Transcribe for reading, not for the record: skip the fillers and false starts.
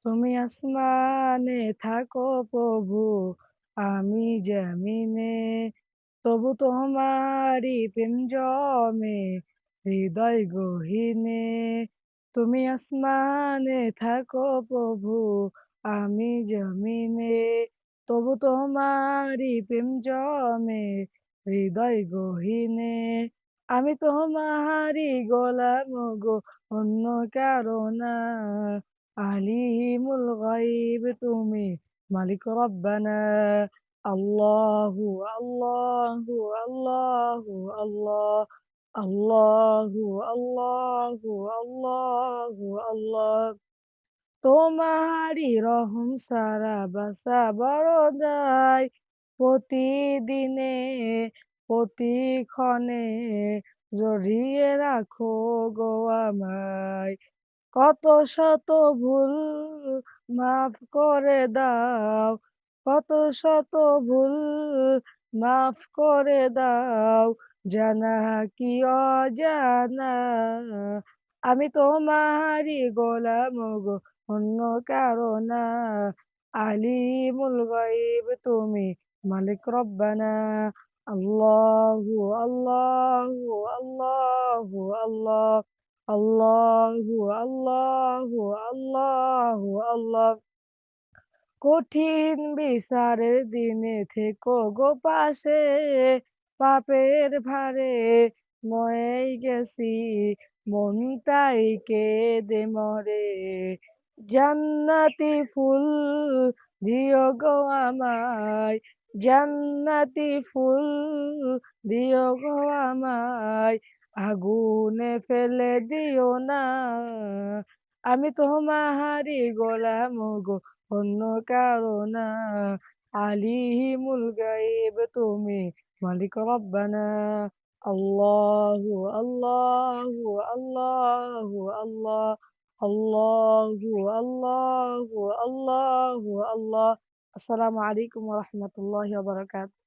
তুমি আসমানে থাকো প্রভু, আমি জমিনে, তবু তোমারই প্রেম জমে হৃদয় গহীনে। তুমি আসমানে থাকো প্রভু, আমি জমিনে, তবু তোমারই প্রেম জমে হৃদয় গহীনে। আমি তোমারই গোলাম গো, অন্য কারো না। আলিমুল গাইব তুমি, মালিক রব্বানা। আল্লাহু আল্লাহু আল্লাহু আল্লাহ, আল্লাহু আল্লাহু আল্লাহু আল্লাহ। তোমারই রহম সারা বাসা বড় দায়, প্রতিদিনে প্রতিক্ষণে জড়িয়ে রাখো গো আমায়। কত শত ভুল মাফ করে দাও, কত শত ভুল মাফ করে দাও, জানা কি অজানা। আমি তোমারই গোলাম গো, অন্য কারো না। আলিমুল গাইব তুমি, মালিক রব্বানা। আল্লাহু আল্লাহু আল্লাহু আল্লাহ, আল্লাহু আল্লাহু আল্লাহু আল্লাহ। কঠিন বিচারের দিনে থেকো গো পাশে, পাপের ভারে ময়ে গেছি, মন তাই কেঁদে মরে। জান্নাতি ফুল দিও গো আমায়, জান্নাতি ফুল দিও গো আমায়, আগুনে ফেলে দিও না। আমি তোমারই গোলাম গো, অন্য কারো না। আলিমুল গাইব তুমি, মালিক রব্বানা। আল্লাহু আল্লাহু আল্লাহু আল্লাহ, আল্লাহু আল্লাহু আল্লাহু আল্লাহ। আসসালামু আলাইকুম ওয়া রাহমাতুল্লাহি ওয়া বারাকাতুহু।